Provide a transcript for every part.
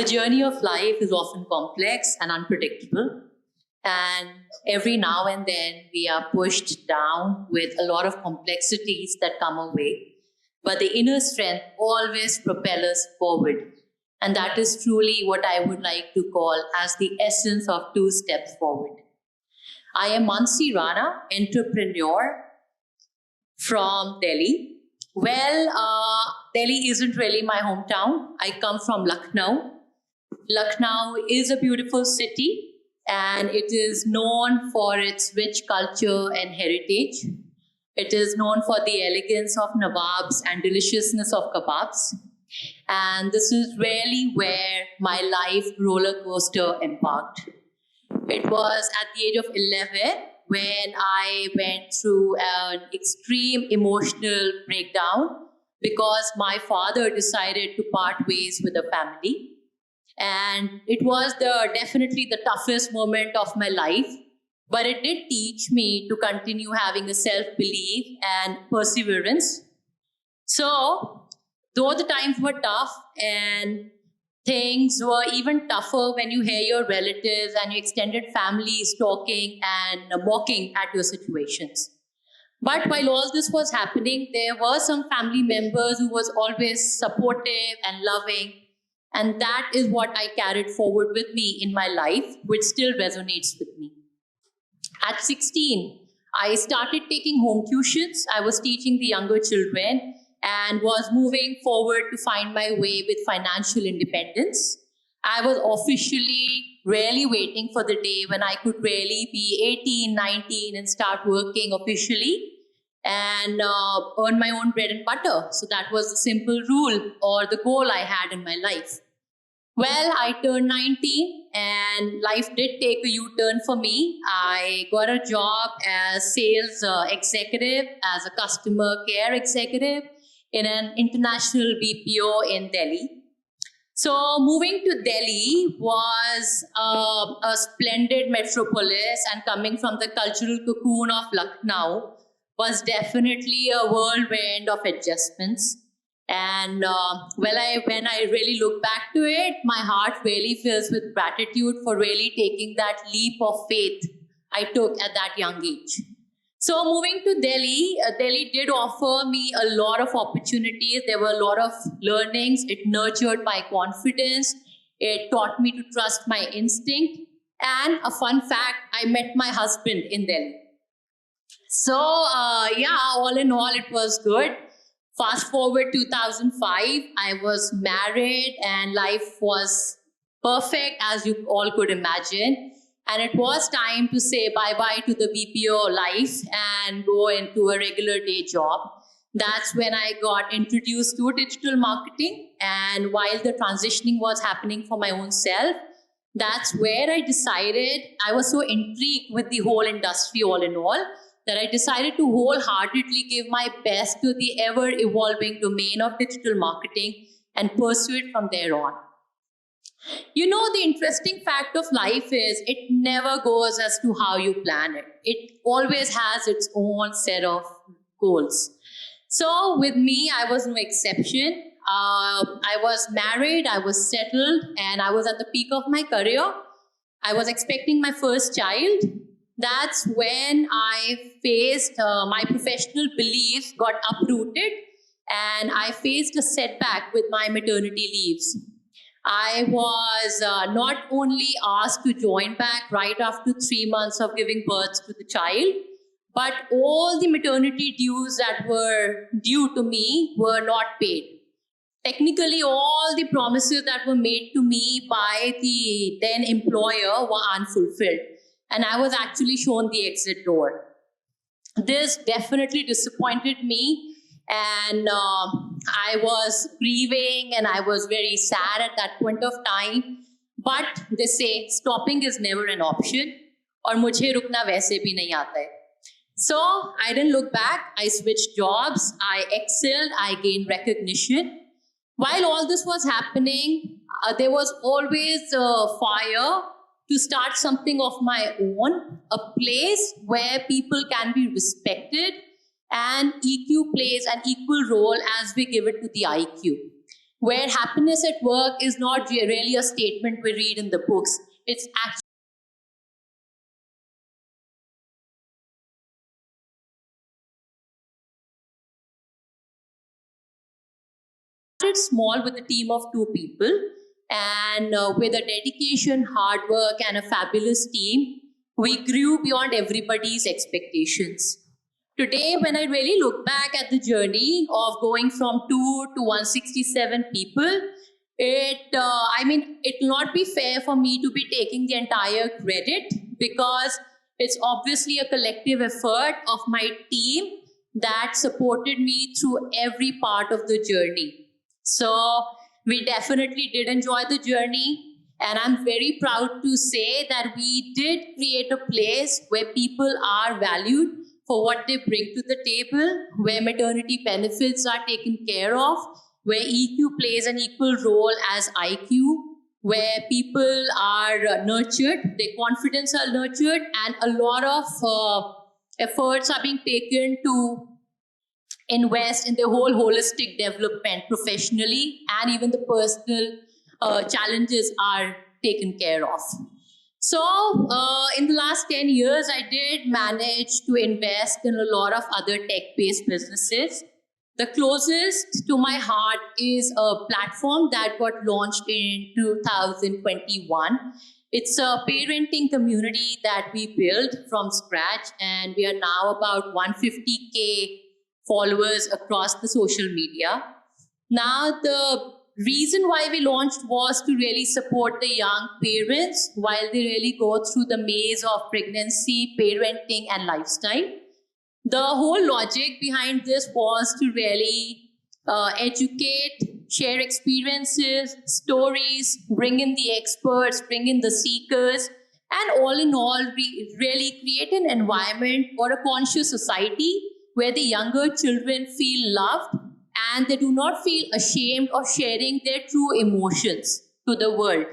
The journey of life is often complex and unpredictable, and every now and then we are pushed down with a lot of complexities that come our way. But the inner strength always propels us forward. And that is truly what I would like to call as the essence of 2 steps forward. I am Mansi Rana, entrepreneur from Delhi. Well, Delhi isn't really my hometown. I come from Lucknow. Lucknow is a beautiful city, and it is known for its rich culture and heritage. It is known for the elegance of nawabs and deliciousness of kebabs. And this is really where my life roller coaster embarked. It was at the age of 11 when I went through an extreme emotional breakdown because my father decided to part ways with the family. And it was definitely the toughest moment of my life, but it did teach me to continue having a self-belief and perseverance. So, though the times were tough and things were even tougher when you hear your relatives and your extended families talking and mocking at your situations. But while all this was happening, there were some family members who was always supportive and loving. And that is what I carried forward with me in my life, which still resonates with me. At 16, I started taking home tuitions. I was teaching the younger children and was moving forward to find my way with financial independence. I was officially really waiting for the day when I could really be 18, 19 and start working officially and earn my own bread and butter. So that was the simple rule or the goal I had in my life. Well, I turned 19 and life did take a U-turn for me. I got a job as sales executive, as a customer care executive in an international BPO in Delhi. So moving to Delhi was a splendid metropolis, and coming from the cultural cocoon of Lucknow was definitely a whirlwind of adjustments. And when I really look back to it, my heart really fills with gratitude for really taking that leap of faith I took at that young age. So moving to Delhi, Delhi did offer me a lot of opportunities. There were a lot of learnings. It nurtured my confidence. It taught me to trust my instinct. And a fun fact, I met my husband in Delhi. So yeah, all in all, it was good. Fast forward 2005, I was married and life was perfect as you all could imagine. And it was time to say bye-bye to the BPO life and go into a regular day job. That's when I got introduced to digital marketing. And while the transitioning was happening for my own self, that's where I decided, I was so intrigued with the whole industry all in all, that I decided to wholeheartedly give my best to the ever-evolving domain of digital marketing and pursue it from there on. You know, the interesting fact of life is it never goes as to how you plan it. It always has its own set of goals. So with me, I was no exception. I was married, I was settled, and I was at the peak of my career. I was expecting my first child. That's when I faced my professional beliefs got uprooted, and I faced a setback with my maternity leaves. I was not only asked to join back right after 3 months of giving birth to the child, but all the maternity dues that were due to me were not paid. Technically, all the promises that were made to me by the then employer were unfulfilled, and I was actually shown the exit door. This definitely disappointed me. And I was grieving and I was very sad at that point of time. But they say stopping is never an option. और मुझे रुकना वैसे भी नहीं आता है. So I didn't look back. I switched jobs. I excelled. I gained recognition. While all this was happening, there was always a fire to start something of my own, a place where people can be respected and EQ plays an equal role as we give it to the IQ. where happiness at work is not really a statement we read in the books. It's actually small with a team of 2 people, and with a dedication, hard work, and a fabulous team, we grew beyond everybody's expectations. Today, when I really look back at the journey of going from 2 to 167 people, it will not be fair for me to be taking the entire credit, because it's obviously a collective effort of my team that supported me through every part of the journey. So we definitely did enjoy the journey, and I'm very proud to say that we did create a place where people are valued for what they bring to the table, where maternity benefits are taken care of, where EQ plays an equal role as IQ, where people are nurtured, their confidence are nurtured, and a lot of efforts are being taken to invest in the whole holistic development professionally, and even the personal challenges are taken care of. So in the last 10 years, I did manage to invest in a lot of other tech-based businesses. The closest to my heart is a platform that got launched in 2021. It's a parenting community that we built from scratch, and we are now about 150K followers across the social media. Now, the reason why we launched was to really support the young parents while they really go through the maze of pregnancy, parenting, and lifestyle. The whole logic behind this was to really educate, share experiences, stories, bring in the experts, bring in the seekers, and all in all, we really create an environment or a conscious society where the younger children feel loved and they do not feel ashamed of sharing their true emotions to the world.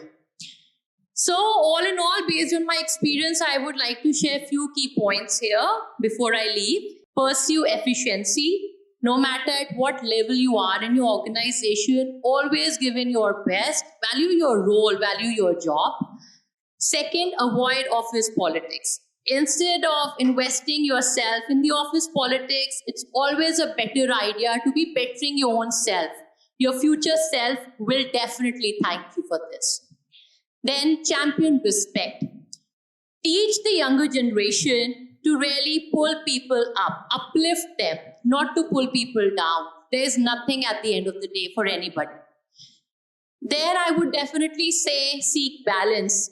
So all in all, based on my experience, I would like to share a few key points here before I leave. Pursue efficiency. No matter at what level you are in your organization, always give in your best, value your role, value your job. Second, avoid office politics. Instead of investing yourself in the office politics, it's always a better idea to be bettering your own self. Your future self will definitely thank you for this. Then champion respect. Teach the younger generation to really pull people up, uplift them, not to pull people down. There is nothing at the end of the day for anybody. There I would definitely say seek balance.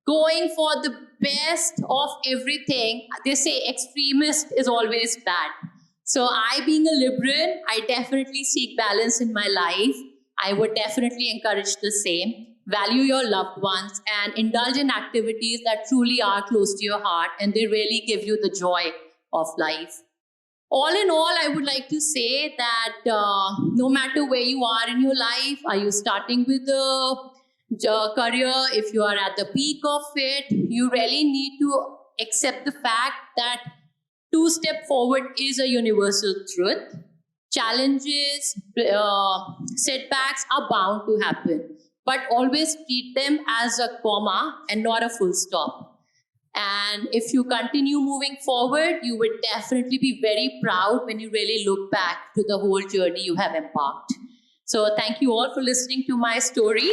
Going for the best of everything. They say extremist is always bad. So I, being a liberal, I definitely seek balance in my life. I would definitely encourage the same. Value your loved ones and indulge in activities that truly are close to your heart and they really give you the joy of life. All in all, I would like to say that no matter where you are in your life, are you starting with a career, if you are at the peak of it, you really need to accept the fact that 2 step forward is a universal truth. Challenges, setbacks are bound to happen, but always treat them as a comma and not a full stop. And if you continue moving forward, you would definitely be very proud when you really look back to the whole journey you have embarked. So thank you all for listening to my story.